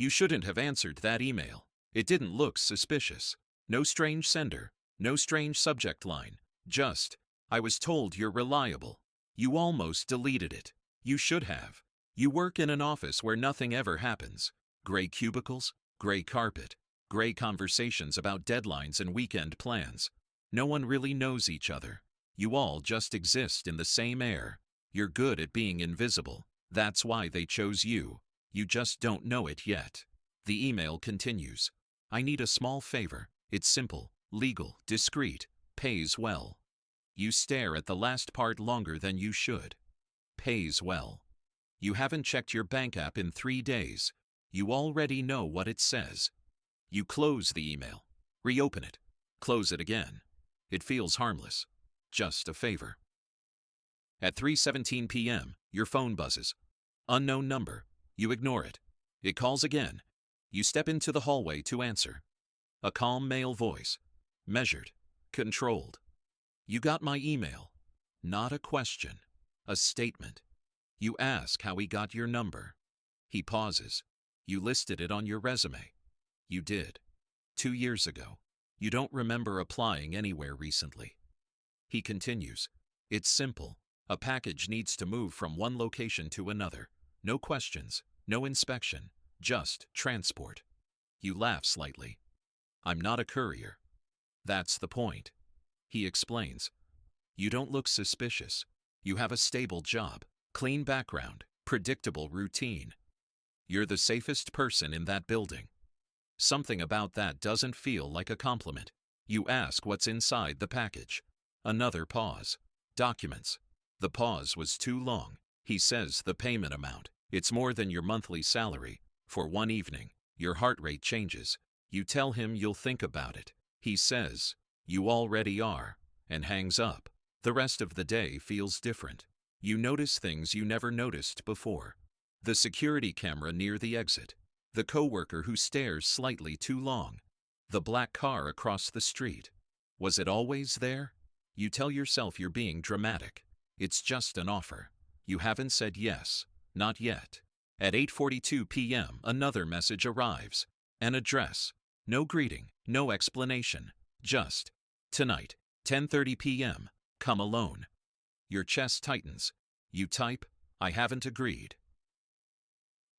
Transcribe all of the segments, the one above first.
You shouldn't have answered that email. It didn't look suspicious. No strange sender, no strange subject line. Just, I was told you're reliable. You almost deleted it. You should have. You work in an office where nothing ever happens. Gray cubicles, gray carpet, gray conversations about deadlines and weekend plans. No one really knows each other. You all just exist in the same air. You're good at being invisible. That's why they chose you. You just don't know it yet. The email continues. I need a small favor. It's simple, legal, discreet, pays well. You stare at the last part longer than you should. Pays well. You haven't checked your bank app in 3 days. You already know what it says. You close the email. Reopen it. Close it again. It feels harmless. Just a favor. At 3:17 p.m., your phone buzzes. Unknown number. You ignore it. It calls again. You step into the hallway to answer. A calm male voice. Measured. Controlled. You got my email. Not a question. A statement. You ask how he got your number. He pauses. You listed it on your resume. You did. 2 years ago. You don't remember applying anywhere recently. He continues. It's simple. A package needs to move from one location to another. No questions, no inspection, just transport. You laugh slightly. I'm not a courier. That's the point. He explains. You don't look suspicious. You have a stable job, clean background, predictable routine. You're the safest person in that building. Something about that doesn't feel like a compliment. You ask what's inside the package. Another pause. Documents. The pause was too long. He says the payment amount. It's more than your monthly salary. For one evening, your heart rate changes. You tell him you'll think about it. He says, you already are, and hangs up. The rest of the day feels different. You notice things you never noticed before. The security camera near the exit. The coworker who stares slightly too long. The black car across the street. Was it always there? You tell yourself you're being dramatic. It's just an offer. You haven't said yes. Not yet. At 8:42 p.m., another message arrives. An address. No greeting, no explanation. Just, tonight, 10:30 p.m., come alone. Your chest tightens. You type, I haven't agreed.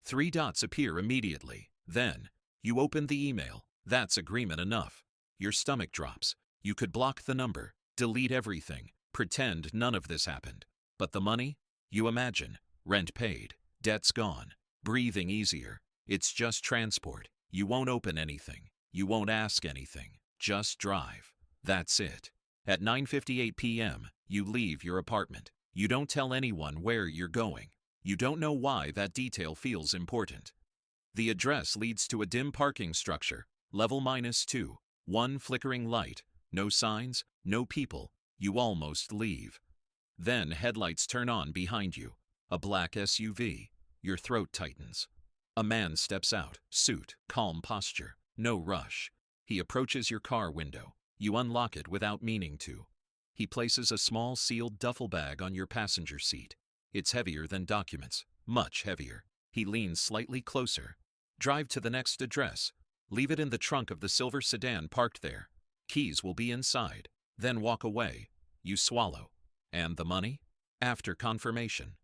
3 dots appear immediately. Then, you open the email. That's agreement enough. Your stomach drops. You could block the number, delete everything, pretend none of this happened. But the money? You imagine. Rent paid. Debts gone. Breathing easier. It's just transport. You won't open anything. You won't ask anything. Just drive. That's it. At 9:58 p.m., you leave your apartment. You don't tell anyone where you're going. You don't know why that detail feels important. The address leads to a dim parking structure, level -2, one flickering light, no signs, no people. You almost leave. Then headlights turn on behind you. A black SUV. Your throat tightens. A man steps out, suit, calm posture, no rush. He approaches your car window. You unlock it without meaning to. He places a small sealed duffel bag on your passenger seat. It's heavier than documents, much heavier. He leans slightly closer. Drive to the next address. Leave it in the trunk of the silver sedan parked there. Keys will be inside. Then walk away. You swallow. And the money? After confirmation.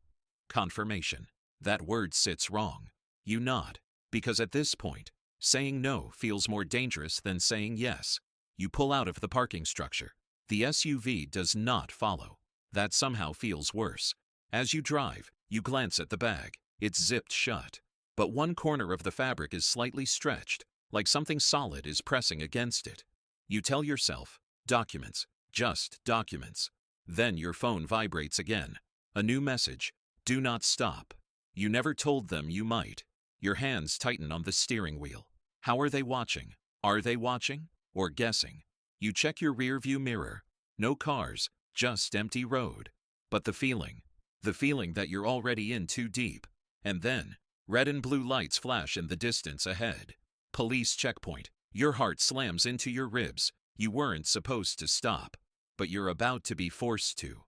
Confirmation. That word sits wrong. You nod. Because at this point, saying no feels more dangerous than saying yes. You pull out of the parking structure. The SUV does not follow. That somehow feels worse. As you drive, you glance at the bag. It's zipped shut. But one corner of the fabric is slightly stretched, like something solid is pressing against it. You tell yourself, documents, just documents. Then your phone vibrates again. A new message. Do not stop. You never told them you might. Your hands tighten on the steering wheel. How are they watching? Are they watching? Or guessing? You check your rearview mirror. No cars, just empty road. But the feeling that you're already in too deep. And then, red and blue lights flash in the distance ahead. Police checkpoint. Your heart slams into your ribs. You weren't supposed to stop. But you're about to be forced to.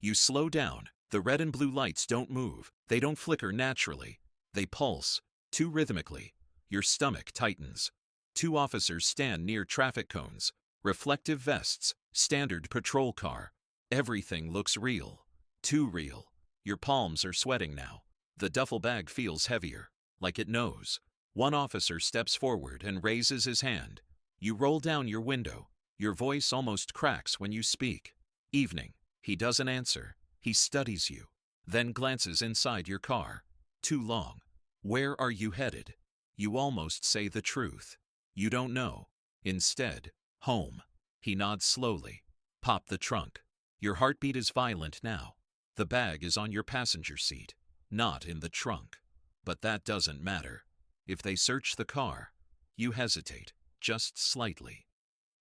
You slow down. The red and blue lights don't move. They don't flicker naturally. They pulse, too rhythmically. Your stomach tightens. Two officers stand near traffic cones, reflective vests, standard patrol car. Everything looks real. Too real. Your palms are sweating now. The duffel bag feels heavier, like it knows. One officer steps forward and raises his hand. You roll down your window. Your voice almost cracks when you speak. Evening. He doesn't answer. He studies you, then glances inside your car. Too long. Where are you headed? You almost say the truth. You don't know. Instead, home. He nods slowly. Pop the trunk. Your heartbeat is violent now. The bag is on your passenger seat, not in the trunk. But that doesn't matter. If they search the car, you hesitate, just slightly.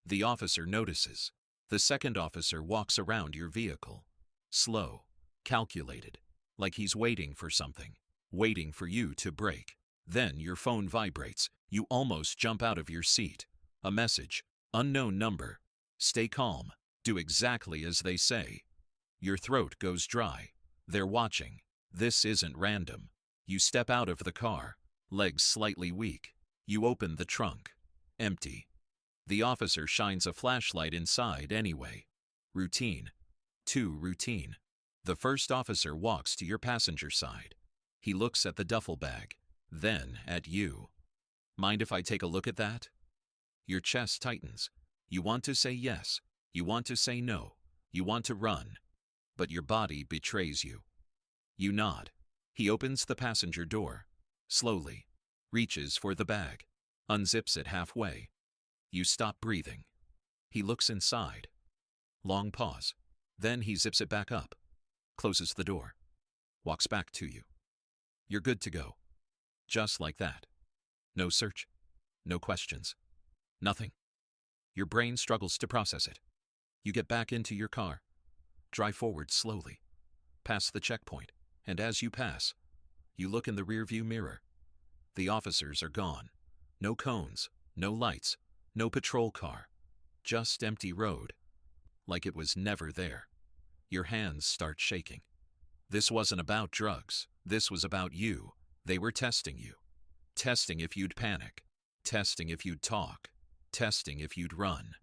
The officer notices. The second officer walks around your vehicle. Slow, calculated, like he's waiting for something, waiting for you to brake. Then your phone vibrates. You almost jump out of your seat. A message. Unknown number. Stay calm. Do exactly as they say. Your throat goes dry. They're watching. This isn't random. You step out of the car, legs slightly weak. You open the trunk. Empty. The officer shines a flashlight inside anyway. Routine. Too routine. The first officer walks to your passenger side. He looks at the duffel bag, then at you. Mind if I take a look at that? Your chest tightens. You want to say yes. You want to say no. You want to run. But your body betrays you. You nod. He opens the passenger door. Slowly. Reaches for the bag. Unzips it halfway. You stop breathing. He looks inside. Long pause. Then he zips it back up. Closes the door. Walks back to you. You're good to go. Just like that. No search. No questions. Nothing. Your brain struggles to process it. You get back into your car. Drive forward slowly. Past the checkpoint. And as you pass, you look in the rearview mirror. The officers are gone. No cones. No lights. No patrol car. Just empty road. Like it was never there. Your hands start shaking. This wasn't about drugs. This was about you. They were testing you. Testing if you'd panic. Testing if you'd talk. Testing if you'd run.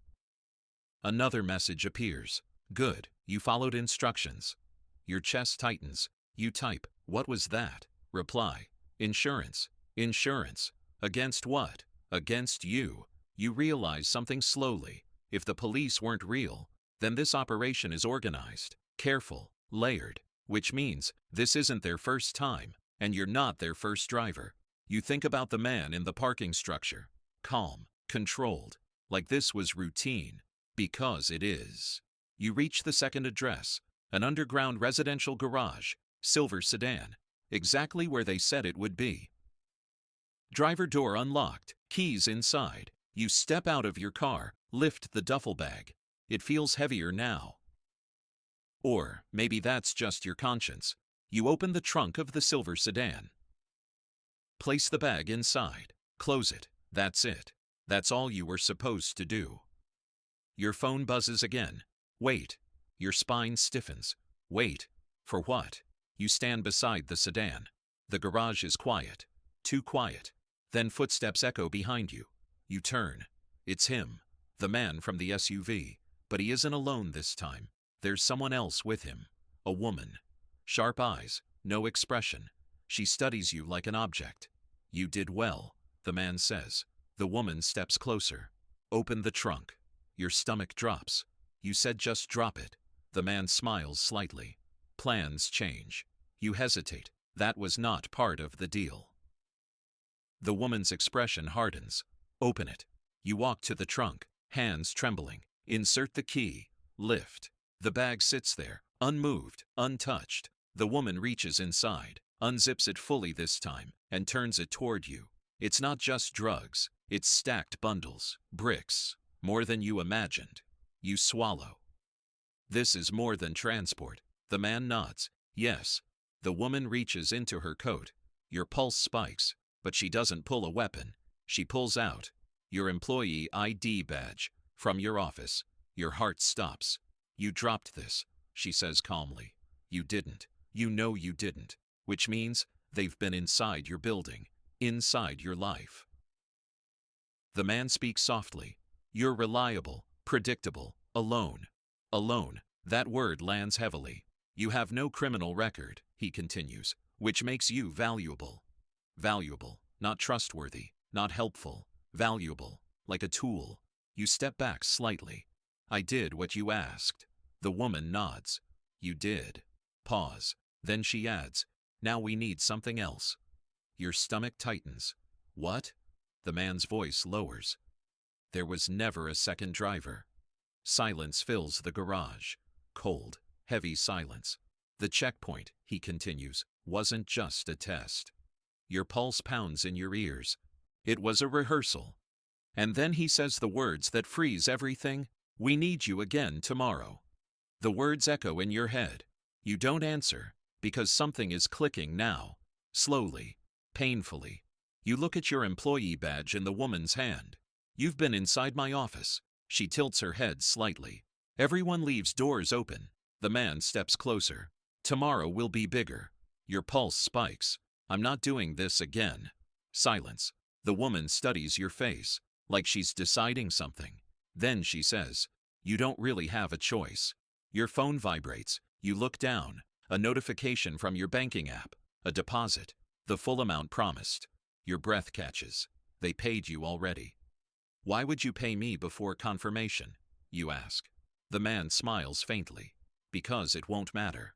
Another message appears. Good, you followed instructions. Your chest tightens. You type, what was that? Reply, insurance. Insurance. Against what? Against you. You realize something slowly. If the police weren't real, then this operation is organized, careful, layered, which means this isn't their first time, and you're not their first driver. You think about the man in the parking structure. Calm, controlled, like this was routine, because it is. You reach the second address, an underground residential garage, silver sedan, exactly where they said it would be. Driver door unlocked, keys inside. You step out of your car, lift the duffel bag. It feels heavier now. Or maybe that's just your conscience. You open the trunk of the silver sedan. Place the bag inside. Close it. That's it. That's all you were supposed to do. Your phone buzzes again. Wait. Your spine stiffens. Wait. For what? You stand beside the sedan. The garage is quiet. Too quiet. Then footsteps echo behind you. You turn. It's him. The man from the SUV. But he isn't alone this time. There's someone else with him. A woman. Sharp eyes. No expression. She studies you like an object. You did well, the man says. The woman steps closer. Open the trunk. Your stomach drops. You said just drop it. The man smiles slightly. Plans change. You hesitate. That was not part of the deal. The woman's expression hardens. Open it. You walk to the trunk, hands trembling. Insert the key. Lift. The bag sits there, unmoved, untouched. The woman reaches inside, unzips it fully this time, and turns it toward you. It's not just drugs. It's stacked bundles, bricks, more than you imagined. You swallow. This is more than transport. The man nods. Yes. The woman reaches into her coat. Your pulse spikes, but she doesn't pull a weapon. She pulls out your employee ID badge from your office. Your heart stops. You dropped this, she says calmly. You didn't. You know you didn't. Which means they've been inside your building, inside your life. The man speaks softly. You're reliable, predictable, alone. Alone. That word lands heavily. You have no criminal record, he continues, which makes you valuable. Valuable, not trustworthy, not helpful. Valuable, like a tool. You step back slightly. I did what you asked. The woman nods. You did. Pause. Then she adds, now we need something else. Your stomach tightens. What? The man's voice lowers. There was never a second driver. Silence fills the garage. Cold, heavy silence. The checkpoint, he continues, wasn't just a test. Your pulse pounds in your ears. It was a rehearsal. And then he says the words that freeze everything. We need you again tomorrow. The words echo in your head. You don't answer, because something is clicking now. Slowly, painfully. You look at your employee badge in the woman's hand. You've been inside my office. She tilts her head slightly. Everyone leaves doors open. The man steps closer. Tomorrow will be bigger. Your pulse spikes. I'm not doing this again. Silence. The woman studies your face, like she's deciding something. Then she says, you don't really have a choice. Your phone vibrates. You look down. A notification from your banking app. A deposit. The full amount promised. Your breath catches. They paid you already. Why would you pay me before confirmation? You ask. The man smiles faintly. Because it won't matter.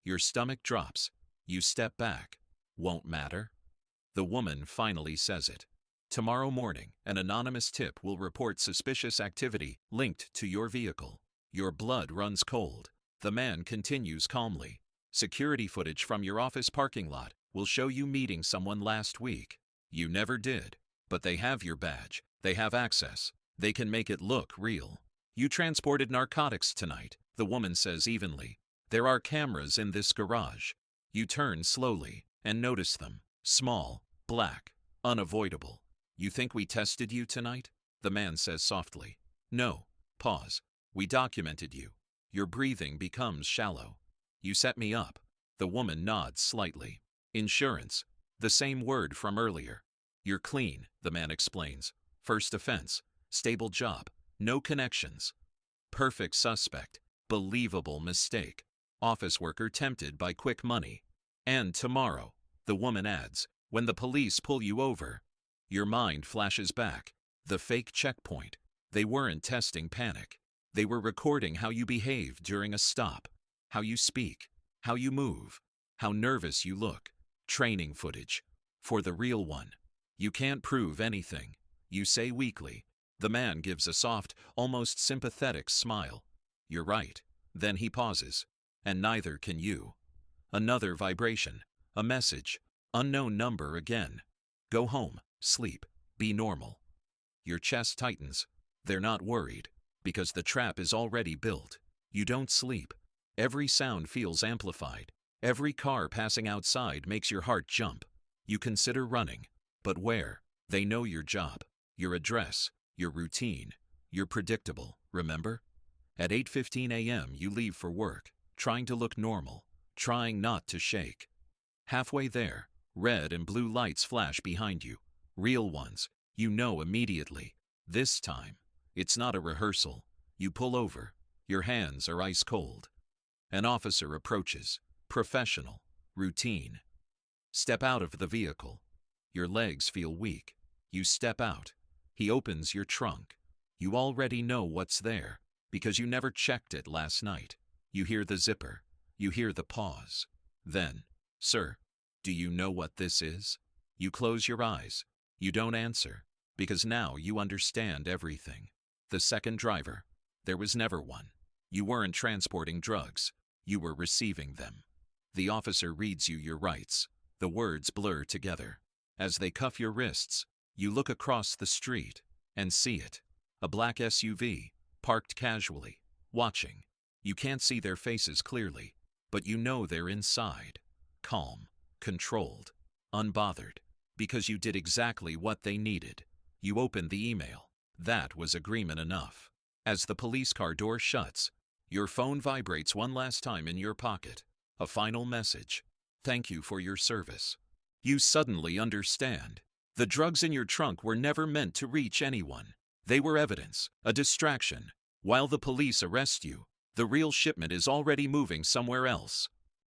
Your stomach drops. You step back. Won't matter? The woman finally says it. Tomorrow morning, an anonymous tip will report suspicious activity linked to your vehicle. Your blood runs cold. The man continues calmly. Security footage from your office parking lot will show you meeting someone last week. You never did. But they have your badge. They have access. They can make it look real. You transported narcotics tonight, the woman says evenly. There are cameras in this garage. You turn slowly and notice them. Small, black, unavoidable. You think we tested you tonight? The man says softly. No. Pause. We documented you. Your breathing becomes shallow. You set me up. The woman nods slightly. Insurance. The same word from earlier. You're clean, the man explains. First offense. Stable job. No connections. Perfect suspect. Believable mistake. Office worker tempted by quick money. And tomorrow, the woman adds, when the police pull you over. Your mind flashes back. The fake checkpoint. They weren't testing panic. They were recording how you behave during a stop. How you speak. How you move. How nervous you look. Training footage. For the real one. You can't prove anything. You say weakly. The man gives a soft, almost sympathetic smile. You're right. Then he pauses. And neither can you. Another vibration. A message. Unknown number again. Go home. Sleep. Be normal. Your chest tightens. They're not worried. Because the trap is already built. You don't sleep. Every sound feels amplified. Every car passing outside makes your heart jump. You consider running. But where? They know your job. Your address. Your routine. You're predictable, remember? At 8:15 a.m. you leave for work, trying to look normal, trying not to shake. Halfway there, red and blue lights flash behind you. Real ones. You know immediately. This time, it's not a rehearsal. You pull over. Your hands are ice cold. An officer approaches. Professional. Routine. Step out of the vehicle. Your legs feel weak. You step out. He opens your trunk. You already know what's there, because you never checked it last night. You hear the zipper. You hear the pause. Then, sir, do you know what this is? You close your eyes. You don't answer, because now you understand everything. The second driver. There was never one. You weren't transporting drugs. You were receiving them. The officer reads you your rights. The words blur together. As they cuff your wrists, you look across the street and see it. A black SUV, parked casually, watching. You can't see their faces clearly, but you know they're inside. Calm, controlled, unbothered, because you did exactly what they needed. You opened the email. That was agreement enough. As the police car door shuts, your phone vibrates one last time in your pocket. A final message. Thank you for your service. You suddenly understand. The drugs in your trunk were never meant to reach anyone. They were evidence, a distraction. While the police arrest you, the real shipment is already moving somewhere else.